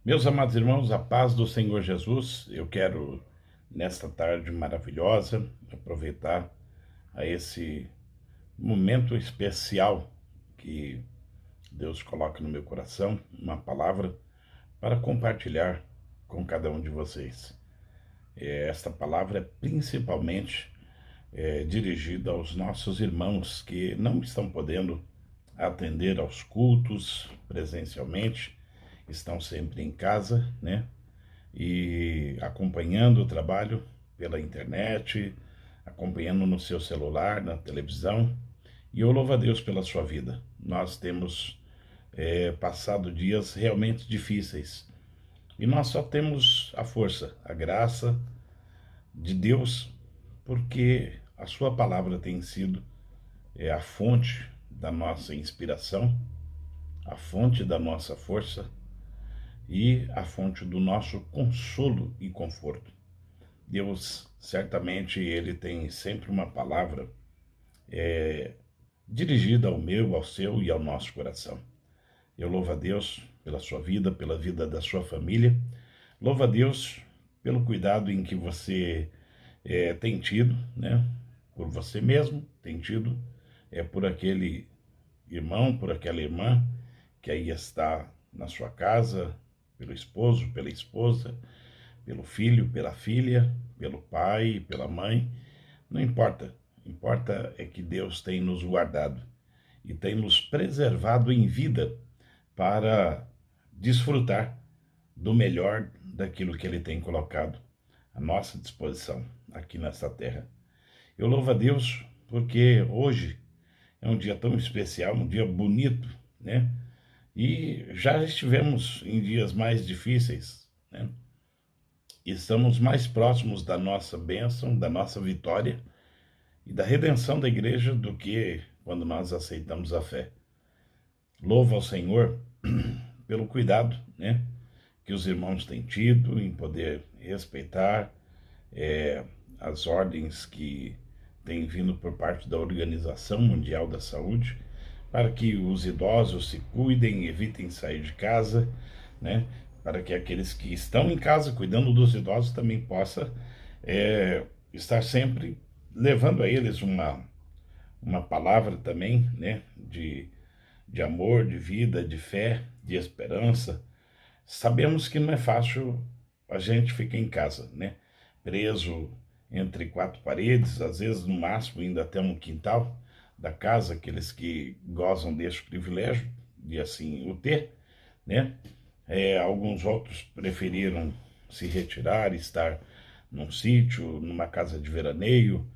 Meus amados irmãos, a paz do Senhor Jesus, eu quero, nesta tarde maravilhosa, aproveitar a esse momento especial que Deus coloca no meu coração, uma palavra para compartilhar com cada um de vocês. Esta palavra é principalmente dirigida aos nossos irmãos que não estão podendo atender aos cultos presencialmente, estão sempre em casa, né? E acompanhando o trabalho pela internet, acompanhando no seu celular, na televisão. E eu louvo a Deus pela sua vida. Nós temos passado dias realmente difíceis. E nós só temos a força, a graça de Deus, porque a sua palavra tem sido a fonte da nossa inspiração, a fonte da nossa força e a fonte do nosso consolo e conforto. Deus, certamente, Ele tem sempre uma palavra dirigida ao meu, ao seu e ao nosso coração. Eu louvo a Deus pela sua vida, pela vida da sua família. Louvo a Deus pelo cuidado em que você tem tido, né? Por você mesmo, tem tido, por aquele irmão, por aquela irmã que aí está na sua casa, pelo esposo, pela esposa, pelo filho, pela filha, pelo pai, pela mãe, não importa. Importa é que Deus tem nos guardado e tem nos preservado em vida para desfrutar do melhor daquilo que Ele tem colocado à nossa disposição aqui nesta terra. Eu louvo a Deus porque hoje é um dia tão especial, um dia bonito, né? E já estivemos em dias mais difíceis, né? Estamos mais próximos da nossa bênção, da nossa vitória e da redenção da igreja do que quando nós aceitamos a fé. Louvo ao Senhor pelo cuidado, né, que os irmãos têm tido em poder respeitar as ordens que têm vindo por parte da Organização Mundial da Saúde, para que os idosos se cuidem, evitem sair de casa, né, para que aqueles que estão em casa cuidando dos idosos também possam estar sempre levando a eles uma palavra também, né, de amor, de vida, de fé, de esperança. Sabemos que não é fácil a gente ficar em casa, né, preso entre quatro paredes, às vezes no máximo indo até um quintal da casa, aqueles que gozam deste privilégio de assim o ter, né? Alguns outros preferiram se retirar, estar num sítio, numa casa de veraneio.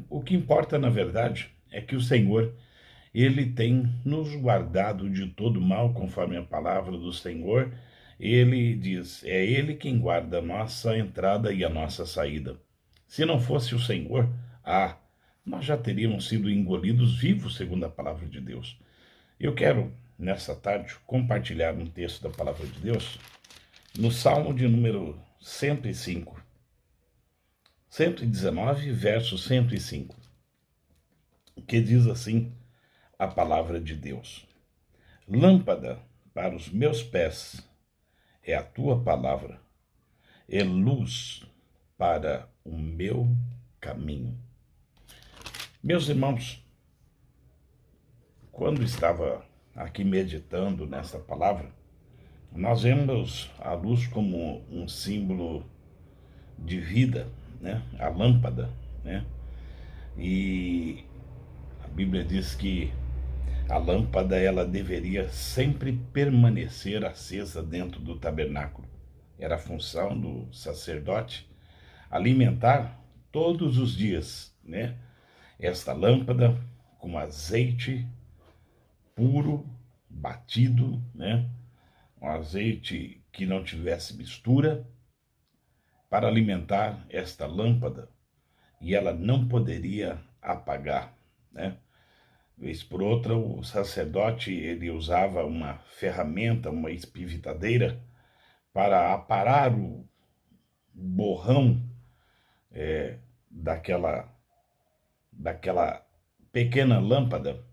O que importa, na verdade, é que o Senhor, Ele tem nos guardado de todo mal, conforme a palavra do Senhor. Ele diz, é Ele quem guarda a nossa entrada e a nossa saída. Se não fosse o Senhor, nós já teríamos sido engolidos vivos, segundo a palavra de Deus. Eu quero, nessa tarde, compartilhar um texto da palavra de Deus no Salmo de número 105, 119, verso 105, que diz assim a palavra de Deus: Lâmpada para os meus pés é a tua palavra, é luz para o meu caminho. Meus irmãos, quando estava aqui meditando nesta palavra, nós vemos a luz como um símbolo de vida, né? A lâmpada, né? E a Bíblia diz que a lâmpada ela deveria sempre permanecer acesa dentro do tabernáculo. Era a função do sacerdote alimentar todos os dias, né, esta lâmpada com azeite puro, batido, né, um azeite que não tivesse mistura, para alimentar esta lâmpada, e ela não poderia apagar, né? Vez por outra, o sacerdote ele usava uma ferramenta, uma espivitadeira, para aparar o borrão daquela, daquela pequena lâmpada,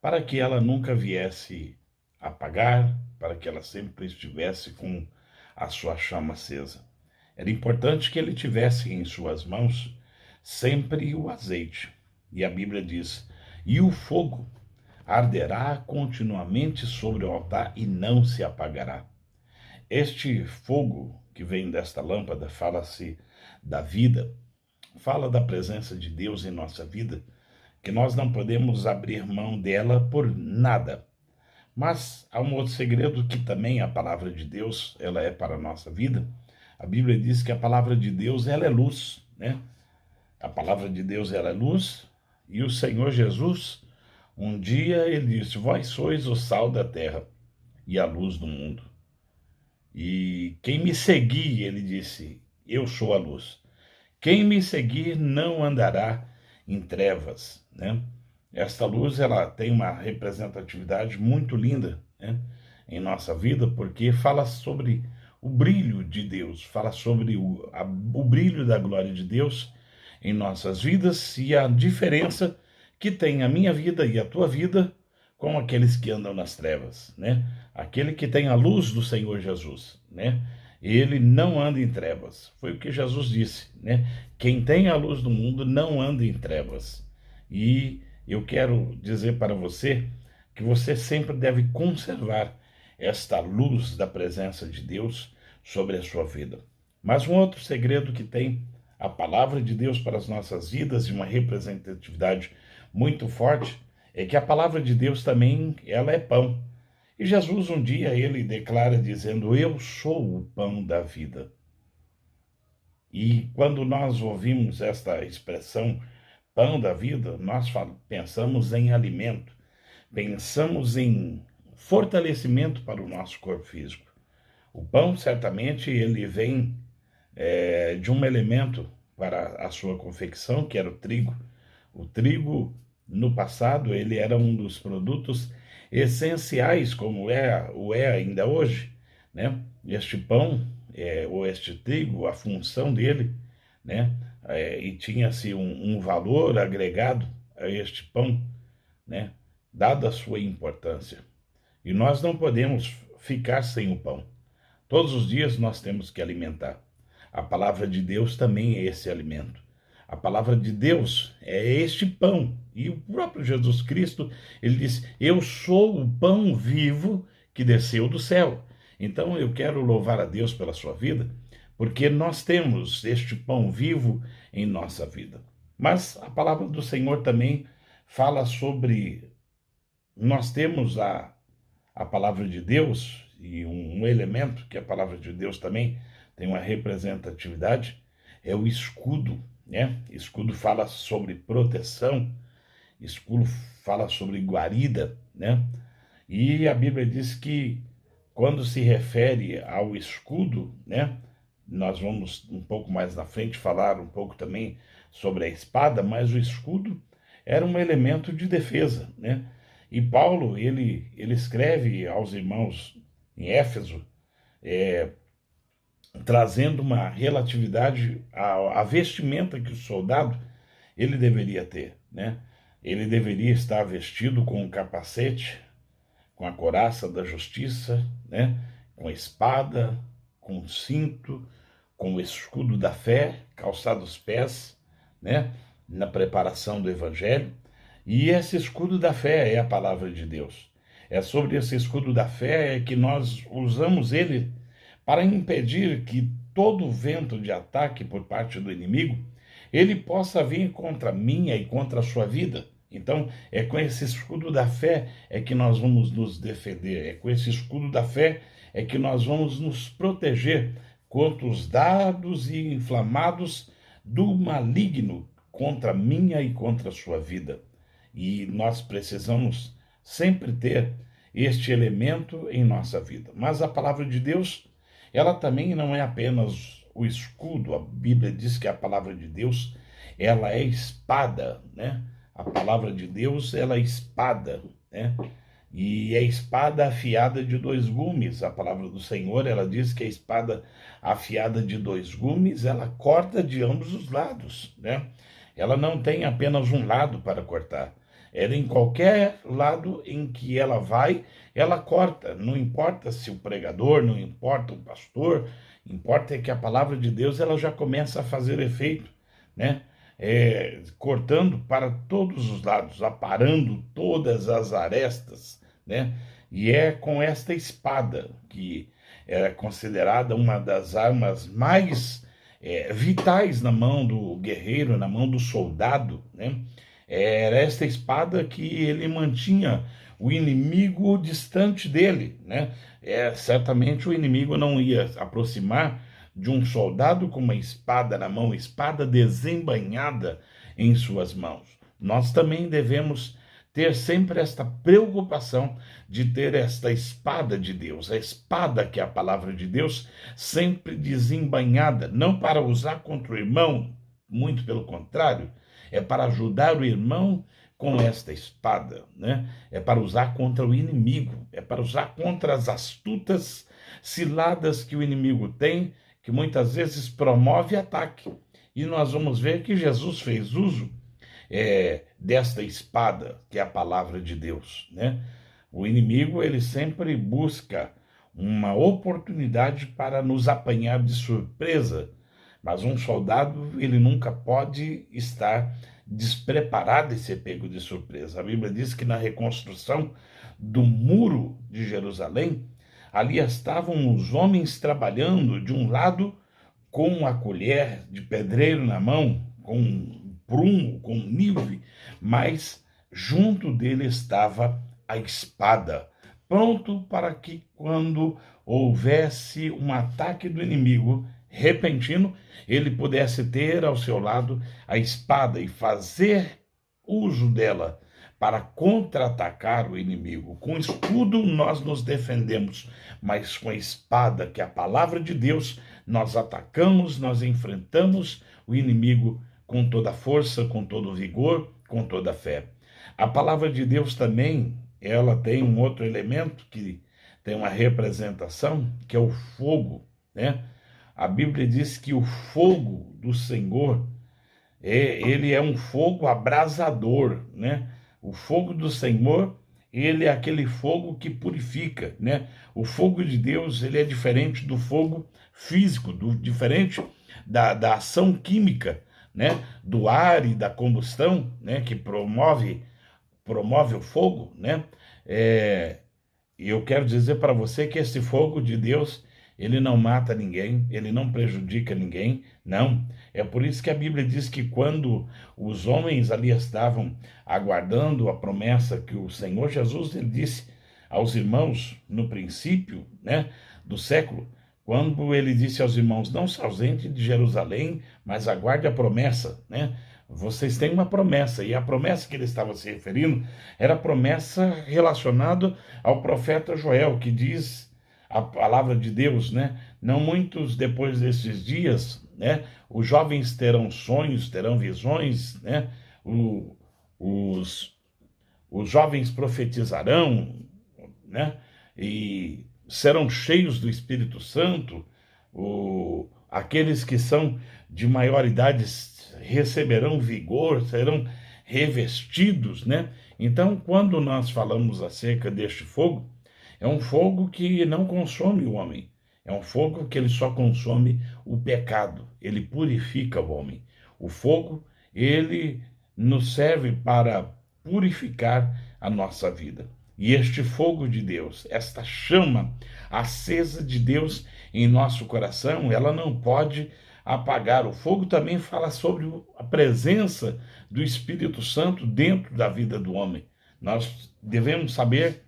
para que ela nunca viesse apagar, para que ela sempre estivesse com a sua chama acesa. Era importante que ele tivesse em suas mãos sempre o azeite. E a Bíblia diz: e o fogo arderá continuamente sobre o altar e não se apagará. Este fogo que vem desta lâmpada fala-se da vida, fala da presença de Deus em nossa vida, que nós não podemos abrir mão dela por nada. Mas há um outro segredo que também a palavra de Deus, ela é para a nossa vida. A Bíblia diz que a palavra de Deus, ela é luz, né? A palavra de Deus, ela é luz, e o Senhor Jesus, um dia ele disse: vós sois o sal da terra e a luz do mundo. E quem me seguir, ele disse, eu sou a luz. Quem me seguir não andará em trevas, né? Esta luz, ela tem uma representatividade muito linda, né, em nossa vida, porque fala sobre o brilho de Deus, fala sobre o brilho da glória de Deus em nossas vidas e a diferença que tem a minha vida e a tua vida com aqueles que andam nas trevas, né? Aquele que tem a luz do Senhor Jesus, né? Ele não anda em trevas. Foi o que Jesus disse, né? Quem tem a luz do mundo não anda em trevas. E eu quero dizer para você que você sempre deve conservar esta luz da presença de Deus sobre a sua vida. Mas um outro segredo que tem a palavra de Deus para as nossas vidas e uma representatividade muito forte é que a palavra de Deus também, ela é pão. E Jesus um dia ele declara dizendo: eu sou o pão da vida. E quando nós ouvimos esta expressão, pão da vida, nós pensamos em alimento, pensamos em fortalecimento para o nosso corpo físico. O pão, certamente, ele vem de um elemento para a sua confecção, que era o trigo. O trigo, no passado, ele era um dos produtos essenciais, como o é ainda hoje, né? Este pão, ou este trigo, a função dele, né? E tinha-se um valor agregado a este pão, né? Dada a sua importância. E nós não podemos ficar sem o pão. Todos os dias nós temos que alimentar. A palavra de Deus também é esse alimento. A palavra de Deus é este pão. E o próprio Jesus Cristo, ele disse: eu sou o pão vivo que desceu do céu. Então eu quero louvar a Deus pela sua vida, porque nós temos este pão vivo em nossa vida. Mas a palavra do Senhor também fala sobre... Nós temos a palavra de Deus, e um elemento que a palavra de Deus também tem uma representatividade, é o escudo, né? Escudo fala sobre proteção, escudo fala sobre guarida, né? E a Bíblia diz que quando se refere ao escudo, né? Nós vamos um pouco mais na frente falar um pouco também sobre a espada, mas o escudo era um elemento de defesa, né? E Paulo, ele escreve aos irmãos em Éfeso, trazendo uma relatividade à vestimenta que o soldado ele deveria ter, né? Ele deveria estar vestido com um capacete, com a couraça da justiça, né? Com a espada, com o cinto, com o escudo da fé, calçado os pés, né? Na preparação do evangelho. E esse escudo da fé é a palavra de Deus. É sobre esse escudo da fé que nós usamos ele para impedir que todo vento de ataque por parte do inimigo, ele possa vir contra a minha e contra a sua vida. Então, é com esse escudo da fé é que nós vamos nos defender, é com esse escudo da fé é que nós vamos nos proteger contra os dardos e inflamados do maligno contra a minha e contra a sua vida. E nós precisamos sempre ter este elemento em nossa vida. Mas a palavra de Deus, ela também não é apenas o escudo. A Bíblia diz que a palavra de Deus, ela é espada, né? A palavra de Deus, ela é espada, né? E é espada afiada de dois gumes. A palavra do Senhor, ela diz que a espada afiada de dois gumes, ela corta de ambos os lados, né? Ela não tem apenas um lado para cortar. Era em qualquer lado em que ela vai, ela corta. Não importa se o pregador, não importa o pastor, importa é que a palavra de Deus ela já começa a fazer efeito, né? Cortando para todos os lados, aparando todas as arestas, né? E é com esta espada, que era considerada uma das armas mais vitais na mão do guerreiro, na mão do soldado, né? Era esta espada que ele mantinha o inimigo distante dele, né? Certamente o inimigo não ia aproximar de um soldado com uma espada na mão, espada desembainhada em suas mãos. Nós também devemos ter sempre esta preocupação de ter esta espada de Deus, a espada que é a palavra de Deus, sempre desembainhada, não para usar contra o irmão, muito pelo contrário, é para ajudar o irmão com esta espada, né? É para usar contra o inimigo, é para usar contra as astutas ciladas que o inimigo tem, que muitas vezes promove ataque. E nós vamos ver que Jesus fez uso desta espada, que é a palavra de Deus, né? O inimigo, ele sempre busca uma oportunidade para nos apanhar de surpresa, mas um soldado, ele nunca pode estar despreparado e ser pego de surpresa. A Bíblia diz que na reconstrução do muro de Jerusalém, ali estavam os homens trabalhando de um lado com a colher de pedreiro na mão, com prumo, com nive, mas junto dele estava a espada, pronto para que quando houvesse um ataque do inimigo repentino, ele pudesse ter ao seu lado a espada e fazer uso dela para contra-atacar o inimigo. Com escudo nós nos defendemos, mas com a espada, que é a palavra de Deus, nós atacamos, nós enfrentamos o inimigo com toda a força, com todo o vigor, com toda a fé. A palavra de Deus também, ela tem um outro elemento que tem uma representação, que é o fogo, né? A Bíblia diz que o fogo do Senhor, ele é um fogo abrasador, né? O fogo do Senhor, ele é aquele fogo que purifica, né? O fogo de Deus, ele é diferente do fogo físico, diferente da ação química, né? Do ar e da combustão, né? Que promove o fogo, né? E eu quero dizer para você que esse fogo de Deus, ele não mata ninguém, ele não prejudica ninguém, não. É por isso que a Bíblia diz que quando os homens ali estavam aguardando a promessa que o Senhor Jesus, ele disse aos irmãos no princípio, né, do século, quando ele disse aos irmãos, não se ausentem de Jerusalém, mas aguarde a promessa, né? Vocês têm uma promessa, e a promessa que ele estava se referindo era a promessa relacionada ao profeta Joel, que diz a palavra de Deus, né? Não muitos depois desses dias, né? Os jovens terão sonhos, terão visões, né? Os jovens profetizarão, né? E serão cheios do Espírito Santo. Aqueles que são de maior idade receberão vigor, serão revestidos, né? Então, quando nós falamos acerca deste fogo, é um fogo que não consome o homem. É um fogo que ele só consome o pecado. Ele purifica o homem. O fogo, ele nos serve para purificar a nossa vida. E este fogo de Deus, esta chama acesa de Deus em nosso coração, ela não pode apagar. O fogo também fala sobre a presença do Espírito Santo dentro da vida do homem. Nós devemos saber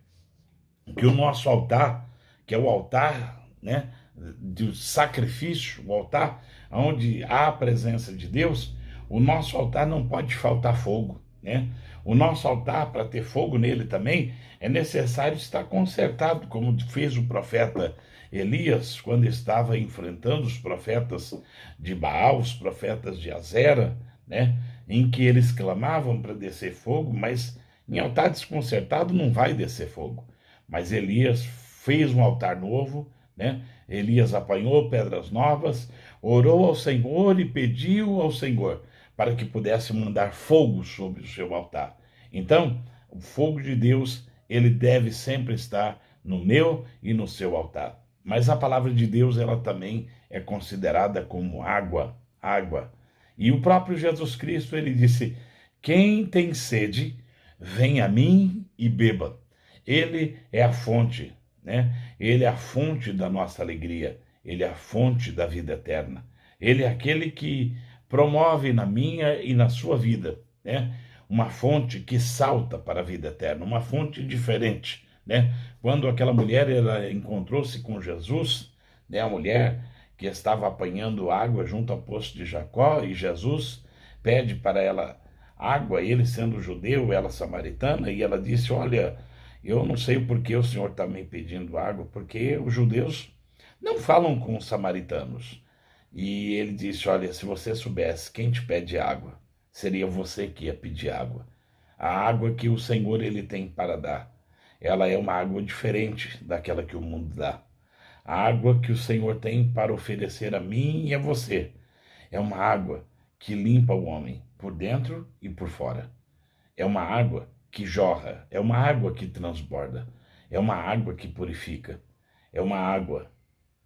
que o nosso altar, que é o altar, né, do sacrifício, o altar onde há a presença de Deus, o nosso altar não pode faltar fogo, né? O nosso altar, para ter fogo nele também, é necessário estar consertado, como fez o profeta Elias, quando estava enfrentando os profetas de Baal, os profetas de Azera, né? Em que eles clamavam para descer fogo, mas em altar desconcertado não vai descer fogo. Mas Elias fez um altar novo, né? Elias apanhou pedras novas, orou ao Senhor e pediu ao Senhor para que pudesse mandar fogo sobre o seu altar. Então, o fogo de Deus, ele deve sempre estar no meu e no seu altar. Mas a palavra de Deus, ela também é considerada como água, água. E o próprio Jesus Cristo, ele disse: quem tem sede, vem a mim e beba. Ele é a fonte, né? Ele é a fonte da nossa alegria. Ele é a fonte da vida eterna. Ele é aquele que promove na minha e na sua vida, né? Uma fonte que salta para a vida eterna, uma fonte diferente, né? Quando aquela mulher ela encontrou-se com Jesus, né? A mulher que estava apanhando água junto ao poço de Jacó, e Jesus pede para ela água, ele sendo judeu, ela samaritana, e ela disse: olha, eu não sei por que o senhor está me pedindo água, porque os judeus não falam com os samaritanos. E ele disse: olha, se você soubesse quem te pede água, seria você que ia pedir água. A água que o Senhor ele tem para dar, ela é uma água diferente daquela que o mundo dá. A água que o Senhor tem para oferecer a mim e a você é uma água que limpa o homem por dentro e por fora. É uma água que jorra, é uma água que transborda, é uma água que purifica, é uma água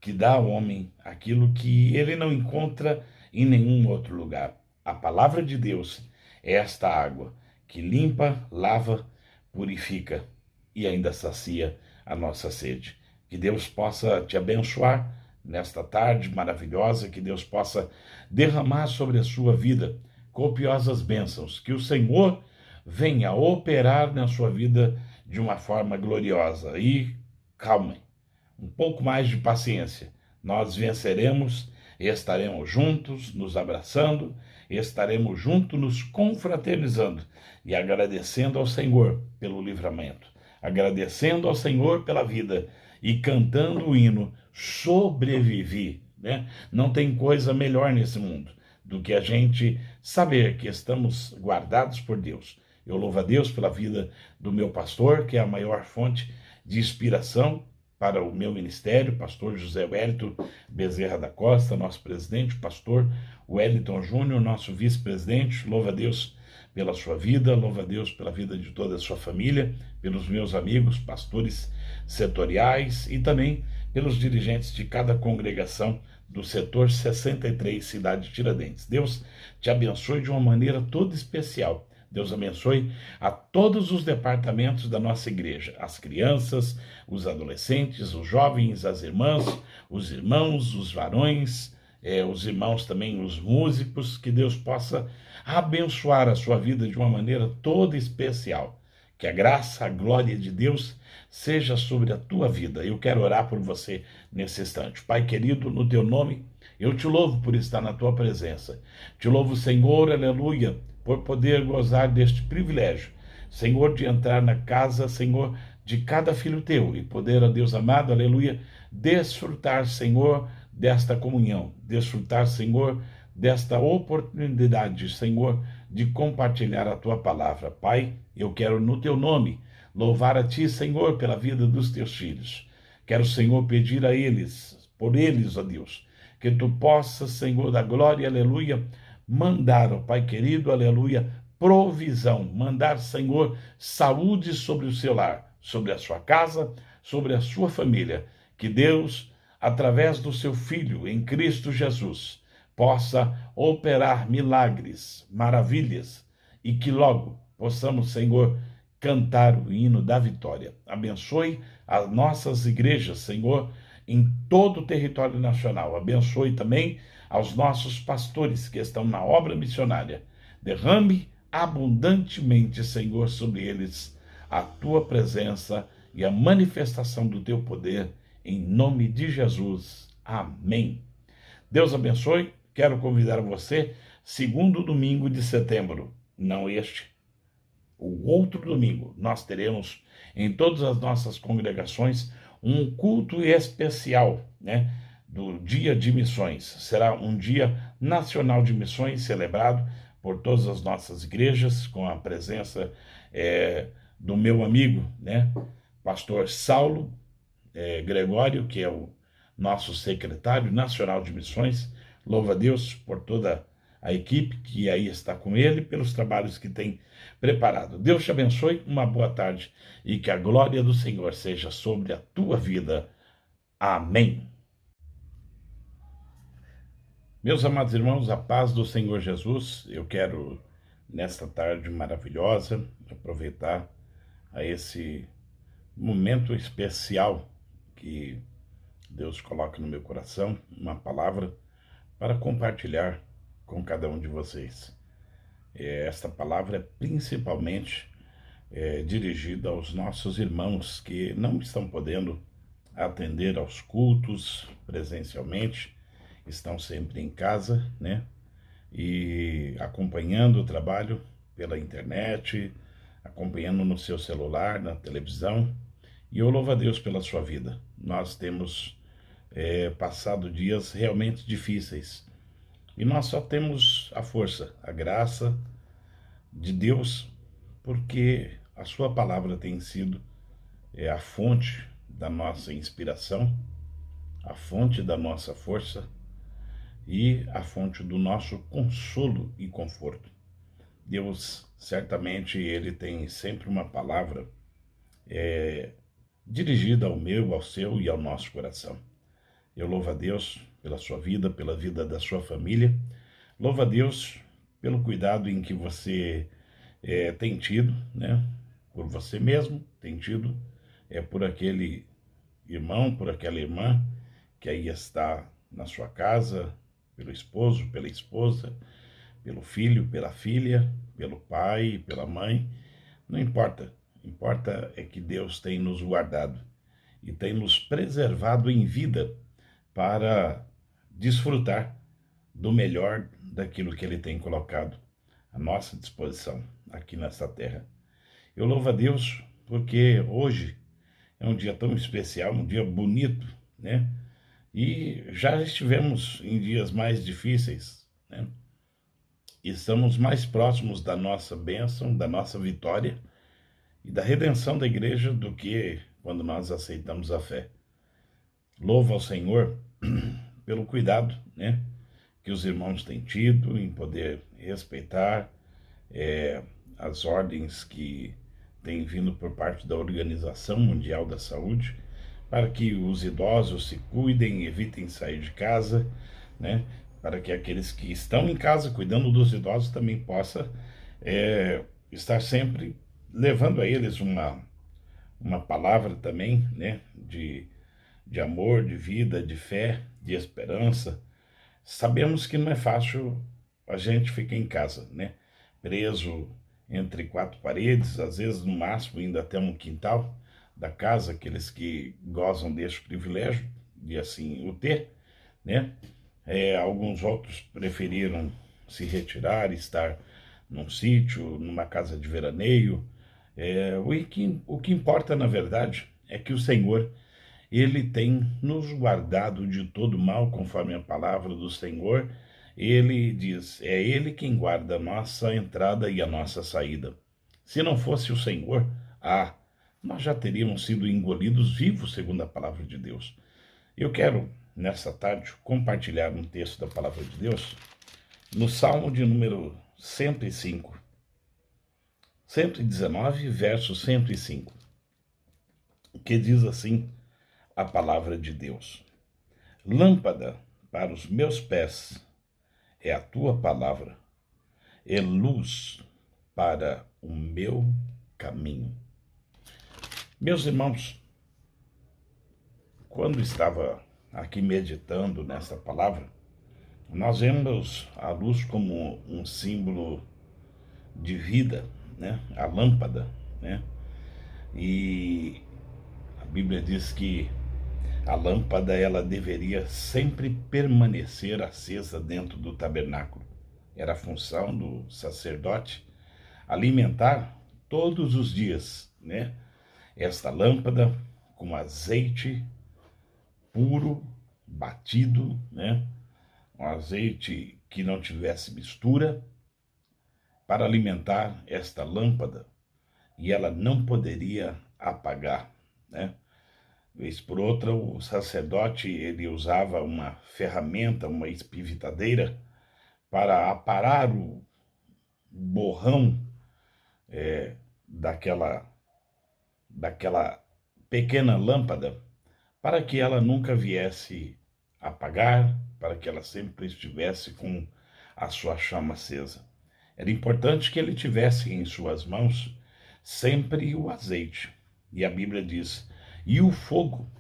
que dá ao homem aquilo que ele não encontra em nenhum outro lugar. A palavra de Deus é esta água que limpa, lava, purifica e ainda sacia a nossa sede. Que Deus possa te abençoar nesta tarde maravilhosa, que Deus possa derramar sobre a sua vida copiosas bênçãos, que o Senhor venha operar na sua vida de uma forma gloriosa. E calmem, um pouco mais de paciência. Nós venceremos e estaremos juntos, nos abraçando, e estaremos juntos, nos confraternizando e agradecendo ao Senhor pelo livramento, agradecendo ao Senhor pela vida e cantando o hino Sobrevivi, né? Não tem coisa melhor nesse mundo do que a gente saber que estamos guardados por Deus. Eu louvo a Deus pela vida do meu pastor, que é a maior fonte de inspiração para o meu ministério, pastor José Wellington Bezerra da Costa, nosso presidente, pastor Wellington Júnior, nosso vice-presidente. Louva a Deus pela sua vida, louva a Deus pela vida de toda a sua família, pelos meus amigos, pastores setoriais e também pelos dirigentes de cada congregação do setor 63, cidade de Tiradentes. Deus te abençoe de uma maneira toda especial. Deus abençoe a todos os departamentos da nossa igreja, as crianças, os adolescentes, os jovens, as irmãs, os irmãos, os varões, os irmãos também, os músicos, que Deus possa abençoar a sua vida de uma maneira toda especial. Que a graça, a glória de Deus seja sobre a tua vida. Eu quero orar por você nesse instante. Pai querido, no teu nome, eu te louvo por estar na tua presença. Te louvo, Senhor, aleluia, por poder gozar deste privilégio, Senhor, de entrar na casa, Senhor, de cada filho teu e poder, ó Deus amado, aleluia, desfrutar, Senhor, desta comunhão, desfrutar, Senhor, desta oportunidade, Senhor, de compartilhar a tua palavra. Pai, eu quero no teu nome louvar a ti, Senhor, pela vida dos teus filhos. Quero, Senhor, pedir a eles, por eles, ó Deus, que tu possas, Senhor da glória, aleluia, mandar, ó Pai querido, aleluia, provisão, mandar, Senhor, saúde sobre o seu lar, sobre a sua casa, sobre a sua família. Que Deus, através do seu Filho, em Cristo Jesus, possa operar milagres, maravilhas, e que logo possamos, Senhor, cantar o hino da vitória. Abençoe as nossas igrejas, Senhor, em todo o território nacional. Abençoe também aos nossos pastores que estão na obra missionária. Derrame abundantemente, Senhor, sobre eles a tua presença e a manifestação do teu poder, em nome de Jesus. Amém. Deus abençoe. Quero convidar você, segundo domingo de setembro, não este, o outro domingo, nós teremos em todas as nossas congregações um culto especial, né, do Dia de Missões. Será um dia nacional de missões celebrado por todas as nossas igrejas, com a presença do meu amigo, né, pastor Saulo Gregório, que é o nosso secretário nacional de missões. Louva a Deus por toda a equipe que aí está com ele, pelos trabalhos que tem preparado. Deus te abençoe, uma boa tarde e que a glória do Senhor seja sobre a tua vida. Amém. Meus amados irmãos, a paz do Senhor Jesus, eu quero, nesta tarde maravilhosa, aproveitar a esse momento especial que Deus coloca no meu coração, uma palavra para compartilhar com cada um de vocês. Esta palavra é principalmente dirigida aos nossos irmãos que não estão podendo atender aos cultos presencialmente, estão sempre em casa, né? E acompanhando o trabalho pela internet, acompanhando no seu celular, na televisão. E eu louvo a Deus pela sua vida. Nós temos passado dias realmente difíceis. E nós só temos a força, a graça de Deus, porque a sua palavra tem sido a fonte da nossa inspiração, a fonte da nossa força e a fonte do nosso consolo e conforto. Deus, certamente, Ele tem sempre uma palavra dirigida ao meu, ao seu e ao nosso coração. Eu louvo a Deus pela sua vida, pela vida da sua família. Louvo a Deus pelo cuidado em que você tem tido, né? Por você mesmo, tem tido, por aquele irmão, por aquela irmã que aí está na sua casa, pelo esposo, pela esposa, pelo filho, pela filha, pelo pai, pela mãe. Não importa. Importa é que Deus tem nos guardado e tem nos preservado em vida para desfrutar do melhor daquilo que Ele tem colocado à nossa disposição aqui nesta terra. Eu louvo a Deus porque hoje é um dia tão especial, um dia bonito, né? E já estivemos em dias mais difíceis, né? E estamos mais próximos da nossa bênção, da nossa vitória e da redenção da igreja do que quando nós aceitamos a fé. Louvo ao Senhor pelo cuidado, né, que os irmãos têm tido em poder respeitar as ordens que têm vindo por parte da Organização Mundial da Saúde, para que os idosos se cuidem, evitem sair de casa, né, para que aqueles que estão em casa cuidando dos idosos também possam estar sempre levando a eles uma palavra também, né, de amor, de vida, de fé, de esperança. Sabemos que não é fácil a gente ficar em casa, né? Preso entre quatro paredes, às vezes no máximo indo até um quintal da casa, aqueles que gozam deste privilégio de assim o ter, né? Alguns outros preferiram se retirar, estar num sítio, numa casa de veraneio. O que importa, na verdade, é que o Senhor, Ele tem nos guardado de todo mal, conforme a palavra do Senhor. Ele diz, é Ele quem guarda a nossa entrada e a nossa saída. Se não fosse o Senhor, nós já teríamos sido engolidos vivos, segundo a palavra de Deus. Eu quero, nessa tarde, compartilhar um texto da palavra de Deus, no Salmo de número 105, 119, verso 105, que diz assim a palavra de Deus: Lâmpada para os meus pés é a tua palavra, e luz para o meu caminho. Meus irmãos, quando estava aqui meditando nessa palavra, nós vemos a luz como um símbolo de vida, né? A lâmpada, né? E a Bíblia diz que a lâmpada ela deveria sempre permanecer acesa dentro do tabernáculo. Era a função do sacerdote alimentar todos os dias, né? Esta lâmpada com azeite puro, batido, né? Um azeite que não tivesse mistura, para alimentar esta lâmpada, e ela não poderia apagar, né? Vez por outra, o sacerdote ele usava uma ferramenta, uma espivitadeira, para aparar o borrão daquela pequena lâmpada, para que ela nunca viesse a apagar, para que ela sempre estivesse com a sua chama acesa. Era importante que ele tivesse em suas mãos sempre o azeite. E a Bíblia diz: e o fogo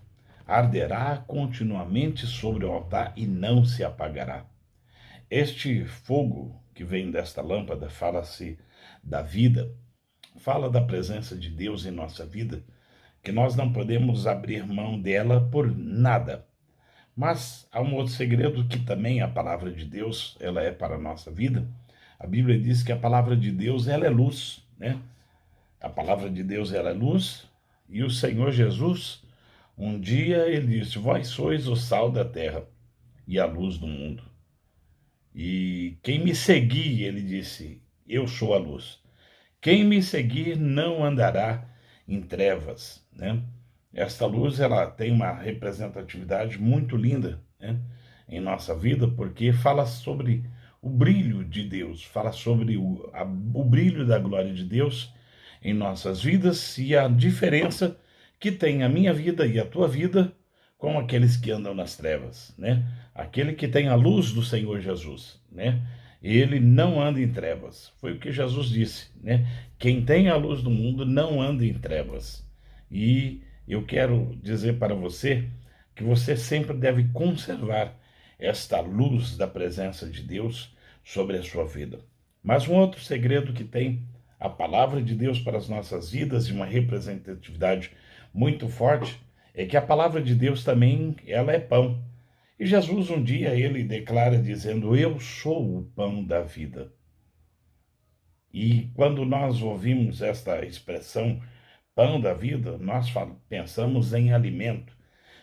arderá continuamente sobre o altar e não se apagará. Este fogo que vem desta lâmpada fala-se da vida, fala da presença de Deus em nossa vida, que nós não podemos abrir mão dela por nada. Mas há um outro segredo que também a palavra de Deus, ela é para a nossa vida. A Bíblia diz que a palavra de Deus, ela é luz, né? A palavra de Deus, ela é luz, e o Senhor Jesus, um dia ele disse: vós sois o sal da terra e a luz do mundo. E quem me seguir, ele disse, eu sou a luz. Quem me seguir não andará em trevas, né? Esta luz, ela tem uma representatividade muito linda, né, em nossa vida, porque fala sobre o brilho de Deus, fala sobre o brilho da glória de Deus em nossas vidas e a diferença que tem a minha vida e a tua vida com aqueles que andam nas trevas, né? Aquele que tem a luz do Senhor Jesus, né? Ele não anda em trevas. Foi o que Jesus disse, né? Quem tem a luz do mundo não anda em trevas. E eu quero dizer para você que você sempre deve conservar esta luz da presença de Deus sobre a sua vida. Mas um outro segredo que tem a palavra de Deus para as nossas vidas e uma representatividade muito forte é que a palavra de Deus também, ela é pão. E Jesus um dia ele declara dizendo: eu sou o pão da vida. E quando nós ouvimos esta expressão pão da vida, nós pensamos em alimento,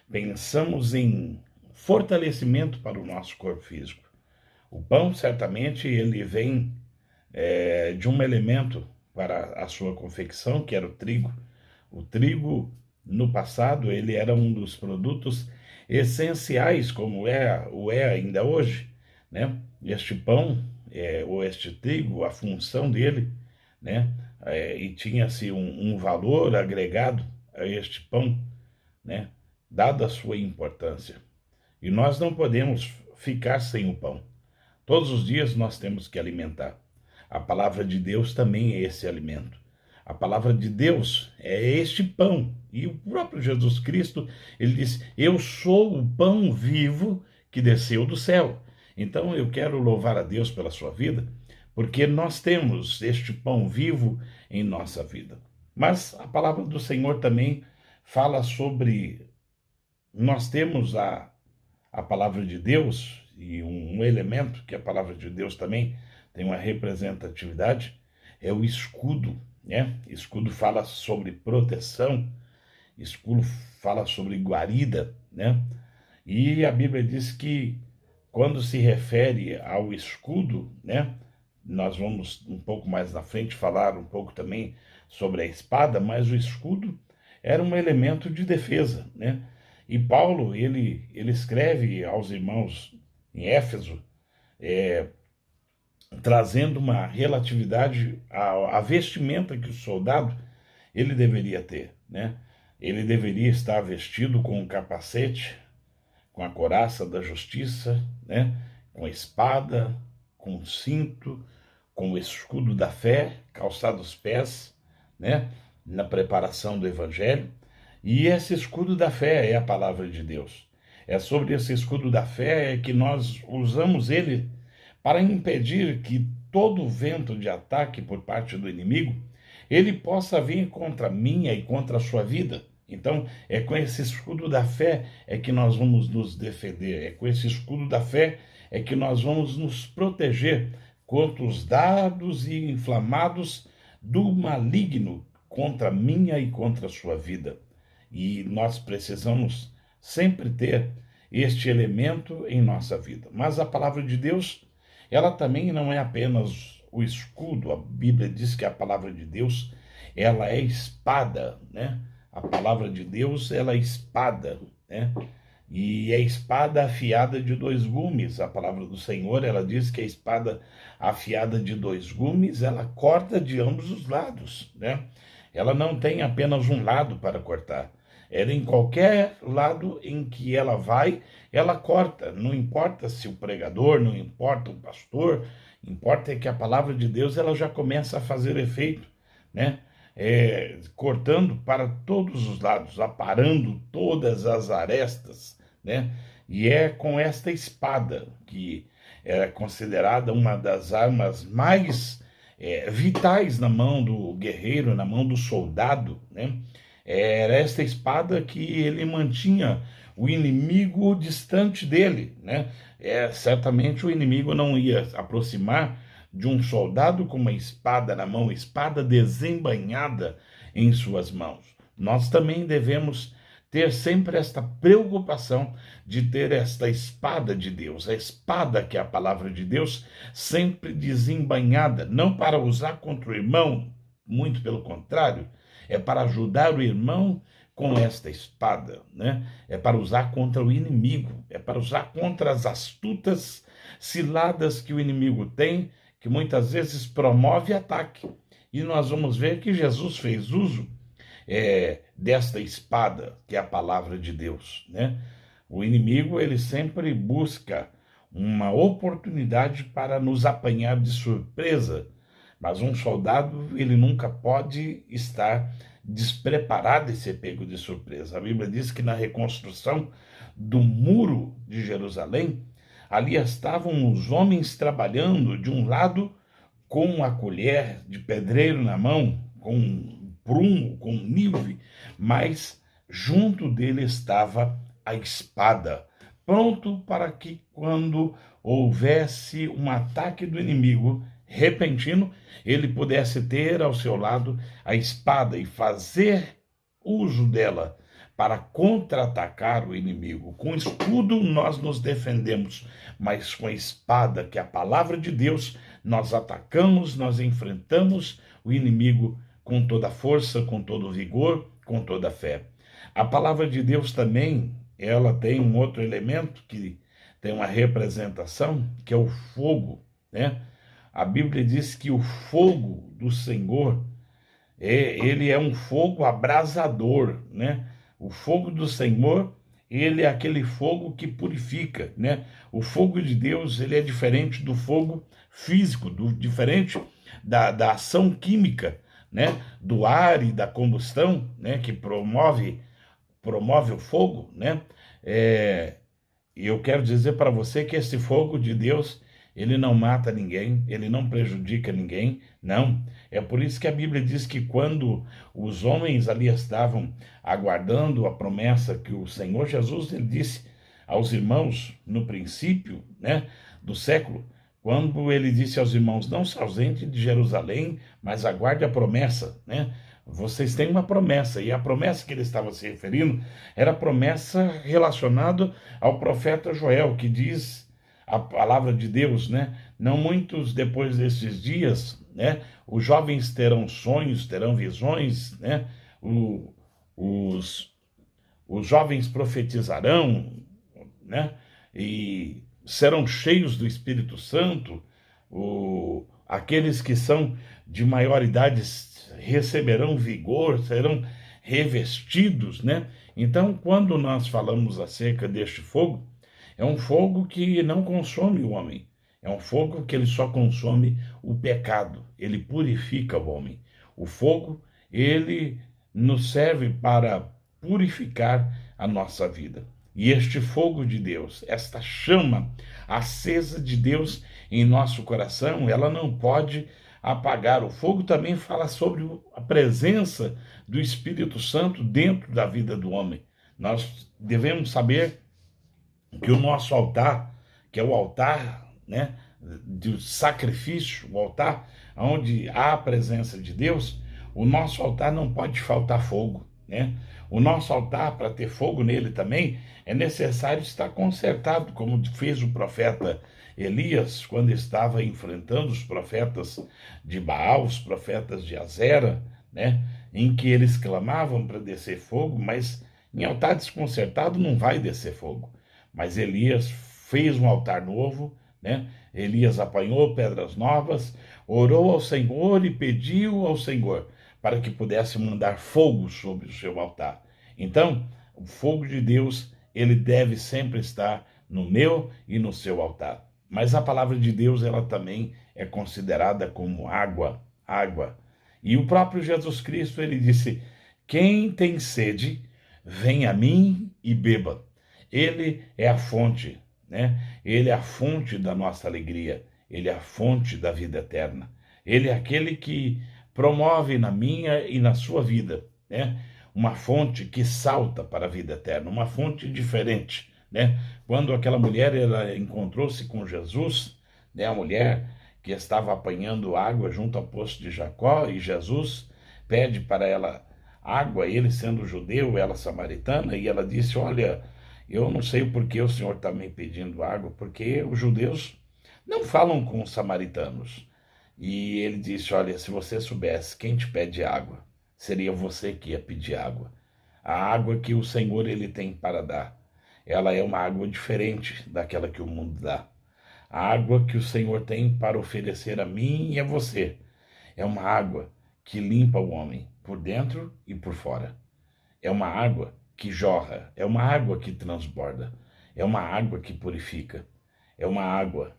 pensamos em fortalecimento para o nosso corpo físico. O pão certamente ele vem de um elemento para a sua confecção, que era o trigo. O trigo, no passado, ele era um dos produtos essenciais, como o é ainda hoje, né? Este pão, ou este trigo, a função dele, né? E tinha-se um valor agregado a este pão, né? Dada a sua importância. E nós não podemos ficar sem o pão. Todos os dias nós temos que alimentar. A palavra de Deus também é esse alimento. A palavra de Deus é este pão. E o próprio Jesus Cristo, ele disse: eu sou o pão vivo que desceu do céu. Então eu quero louvar a Deus pela sua vida, porque nós temos este pão vivo em nossa vida. Mas a palavra do Senhor também fala sobre... Nós temos a palavra de Deus, e um elemento que a palavra de Deus também tem uma representatividade, é o escudo, né? Escudo fala sobre proteção, escudo fala sobre guarida, né? E a Bíblia diz que quando se refere ao escudo, né? Nós vamos um pouco mais na frente falar um pouco também sobre a espada, mas o escudo era um elemento de defesa, né? E Paulo, ele escreve aos irmãos em Éfeso, trazendo uma relatividade à vestimenta que o soldado ele deveria ter, né? Ele deveria estar vestido com um capacete, com a couraça da justiça, né? Com a espada, com o cinto, com o escudo da fé, calçado os pés, né? Na preparação do evangelho. E esse escudo da fé é a palavra de Deus. É sobre esse escudo da fé que nós usamos ele para impedir que todo vento de ataque por parte do inimigo, ele possa vir contra a minha e contra a sua vida. Então, é com esse escudo da fé é que nós vamos nos defender, é com esse escudo da fé é que nós vamos nos proteger contra os dardos e inflamados do maligno contra a minha e contra a sua vida. E nós precisamos sempre ter este elemento em nossa vida. Mas a palavra de Deus, ela também não é apenas o escudo. A Bíblia diz que a palavra de Deus, ela é espada, né? A palavra de Deus, ela é espada, né? E a espada afiada de dois gumes, a palavra do Senhor, ela diz que a espada afiada de dois gumes, ela corta de ambos os lados, né? Ela não tem apenas um lado para cortar. Ela, em qualquer lado em que ela vai, ela corta. Não importa se o pregador, não importa o pastor, importa é que a palavra de Deus ela já começa a fazer efeito, né? Cortando para todos os lados, aparando todas as arestas, né? E é com esta espada, que é considerada uma das armas mais vitais na mão do guerreiro, na mão do soldado, né? Era esta espada que ele mantinha o inimigo distante dele, né? Certamente o inimigo não ia aproximar de um soldado com uma espada na mão, espada desembainhada em suas mãos. Nós também devemos ter sempre esta preocupação de ter esta espada de Deus, a espada que é a palavra de Deus, sempre desembainhada, não para usar contra o irmão, muito pelo contrário, é para ajudar o irmão com esta espada, né? É para usar contra o inimigo, é para usar contra as astutas ciladas que o inimigo tem, que muitas vezes promove ataque. E nós vamos ver que Jesus fez uso desta espada, que é a palavra de Deus, né? O inimigo, ele sempre busca uma oportunidade para nos apanhar de surpresa, mas um soldado, ele nunca pode estar despreparado e ser pego de surpresa. A Bíblia diz que na reconstrução do muro de Jerusalém, ali estavam os homens trabalhando de um lado com a colher de pedreiro na mão, com prumo, com nive, mas junto dele estava a espada, pronto para que quando houvesse um ataque do inimigo repentino, ele pudesse ter ao seu lado a espada e fazer uso dela para contra-atacar o inimigo. Com escudo nós nos defendemos, mas com a espada, que é a palavra de Deus, nós atacamos, nós enfrentamos o inimigo com toda a força, com todo o vigor, com toda a fé. A palavra de Deus também, ela tem um outro elemento que tem uma representação, que é o fogo, né? A Bíblia diz que o fogo do Senhor, ele é um fogo abrasador, né? O fogo do Senhor, ele é aquele fogo que purifica, né? O fogo de Deus, ele é diferente do fogo físico, diferente da ação química, né? Do ar e da combustão, né? Que promove o fogo, né? E eu quero dizer para você que esse fogo de Deus, ele não mata ninguém, ele não prejudica ninguém, não. É por isso que a Bíblia diz que quando os homens ali estavam aguardando a promessa que o Senhor Jesus ele disse aos irmãos no princípio, né, do século, quando ele disse aos irmãos, não se ausentem de Jerusalém, mas aguarde a promessa, né? Vocês têm uma promessa, e a promessa que ele estava se referindo era a promessa relacionada ao profeta Joel, que diz a palavra de Deus, né? Não muitos depois desses dias, né? Os jovens terão sonhos, terão visões, né? Os jovens profetizarão, né? E serão cheios do Espírito Santo. Aqueles que são de maior idade receberão vigor, serão revestidos, né? Então, quando nós falamos acerca deste fogo, é um fogo que não consome o homem, é um fogo que ele só consome o pecado, ele purifica o homem. O fogo, ele nos serve para purificar a nossa vida. E este fogo de Deus, esta chama acesa de Deus em nosso coração, ela não pode apagar. O fogo também fala sobre a presença do Espírito Santo dentro da vida do homem. Nós devemos saber que o nosso altar, que é o altar, né, do sacrifício, o altar onde há a presença de Deus, o nosso altar não pode faltar fogo, né? O nosso altar, para ter fogo nele também, é necessário estar consertado, como fez o profeta Elias, quando estava enfrentando os profetas de Baal, os profetas de Azera, né? Em que eles clamavam para descer fogo, mas Em altar desconcertado não vai descer fogo. Mas Elias fez um altar novo, né? Elias apanhou pedras novas, orou ao Senhor e pediu ao Senhor para que pudesse mandar fogo sobre o seu altar. Então, o fogo de Deus, ele deve sempre estar no meu e no seu altar. Mas a palavra de Deus, ela também é considerada como água, água. E o próprio Jesus Cristo, ele disse: quem tem sede, vem a mim e beba. Ele é a fonte, né? Ele é a fonte da nossa alegria. Ele é a fonte da vida eterna. Ele é aquele que promove na minha e na sua vida, né? Uma fonte que salta para a vida eterna, uma fonte diferente, né? Quando aquela mulher ela encontrou-se com Jesus, né? A mulher que estava apanhando água junto ao poço de Jacó, e Jesus pede para ela água, ele sendo judeu, ela samaritana, e ela disse: olha, eu não sei por que o senhor está me pedindo água, porque os judeus não falam com os samaritanos. E ele disse: olha, se você soubesse quem te pede água, seria você que ia pedir água. A água que o Senhor ele tem para dar, ela é uma água diferente daquela que o mundo dá. A água que o Senhor tem para oferecer a mim e a você é uma água que limpa o homem por dentro e por fora. É uma água que jorra, é uma água que transborda, é uma água que purifica, é uma água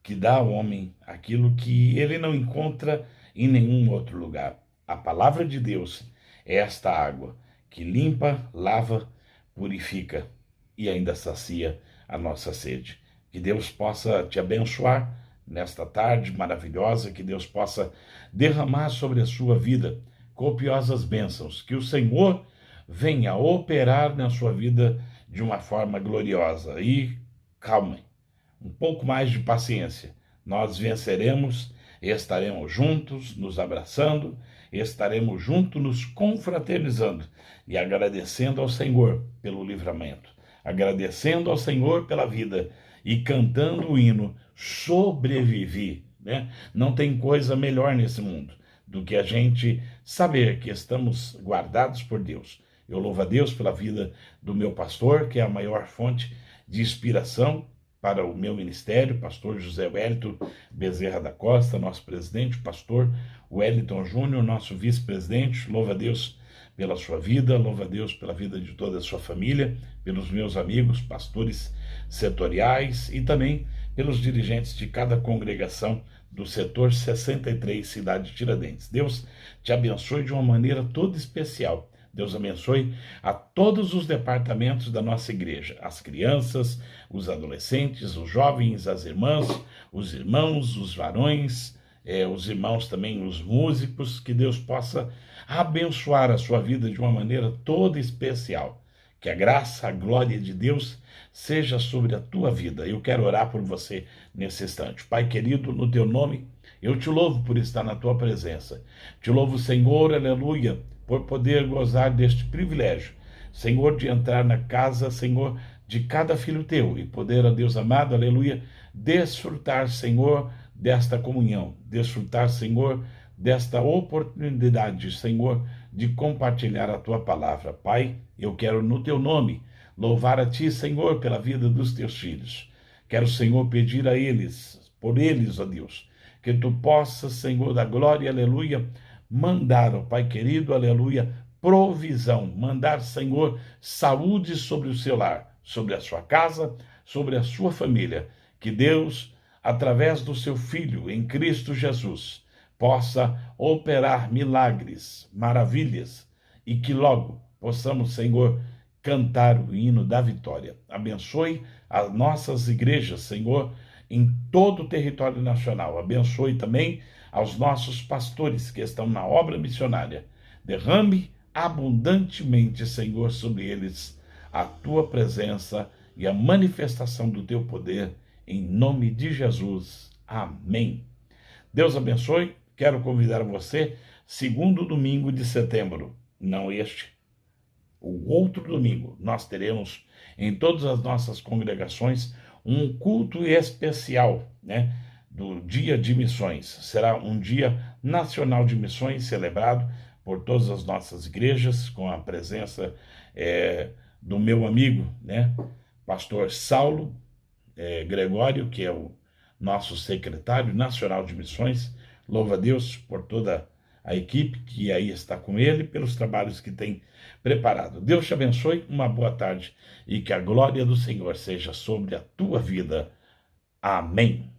que dá ao homem aquilo que ele não encontra em nenhum outro lugar. A palavra de Deus é esta água que limpa, lava, purifica e ainda sacia a nossa sede. Que Deus possa te abençoar nesta tarde maravilhosa, que Deus possa derramar sobre a sua vida copiosas bênçãos, que o Senhor venha operar na sua vida de uma forma gloriosa. E calmem, um pouco mais de paciência. Nós venceremos, estaremos juntos, nos abraçando, estaremos juntos, nos confraternizando e agradecendo ao Senhor pelo livramento, agradecendo ao Senhor pela vida e cantando o hino Sobrevivi, né? Não tem coisa melhor nesse mundo do que a gente saber que estamos guardados por Deus. Eu louvo a Deus pela vida do meu pastor, que é a maior fonte de inspiração para o meu ministério, pastor José Wellington Bezerra da Costa, nosso presidente, pastor Wellington Júnior, nosso vice-presidente. Louvo a Deus pela sua vida, louvo a Deus pela vida de toda a sua família, pelos meus amigos, pastores setoriais e também pelos dirigentes de cada congregação do setor 63, cidade de Tiradentes. Deus te abençoe de uma maneira toda especial. Deus abençoe a todos os departamentos da nossa igreja, as crianças, os adolescentes, os jovens, as irmãs, os irmãos, os varões, os irmãos também, os músicos, que Deus possa abençoar a sua vida de uma maneira toda especial. Que a graça, a glória de Deus seja sobre a tua vida. Eu quero orar por você nesse instante. Pai querido, no teu nome, eu te louvo por estar na tua presença. Te louvo, Senhor, aleluia, por poder gozar deste privilégio, Senhor, de entrar na casa, Senhor, de cada filho teu e poder, ó Deus amado, aleluia, desfrutar, Senhor, desta comunhão, desfrutar, Senhor, desta oportunidade, Senhor, de compartilhar a tua palavra. Pai, eu quero no teu nome louvar a ti, Senhor, pela vida dos teus filhos. Quero, Senhor, pedir a eles, por eles, ó Deus, que tu possas, Senhor da glória, aleluia, mandar, ó Pai querido, aleluia, provisão, mandar, Senhor, saúde sobre o seu lar, sobre a sua casa, sobre a sua família. Que Deus, através do seu Filho, em Cristo Jesus, possa operar milagres, maravilhas, e que logo possamos, Senhor, cantar o hino da vitória. Abençoe as nossas igrejas, Senhor, em todo o território nacional. Abençoe também aos nossos pastores que estão na obra missionária. Derrame abundantemente, Senhor, sobre eles a tua presença e a manifestação do teu poder, em nome de Jesus. Amém. Deus abençoe. Quero convidar você, segundo domingo de setembro, não este, o outro domingo, nós teremos em todas as nossas congregações um culto especial, né, do Dia de Missões. Será um dia nacional de missões celebrado por todas as nossas igrejas, com a presença do meu amigo, né, pastor Saulo Gregório, que é o nosso secretário nacional de missões. Louva a Deus por toda a equipe que aí está com ele, pelos trabalhos que tem preparado. Deus te abençoe, uma boa tarde e que a glória do Senhor seja sobre a tua vida. Amém.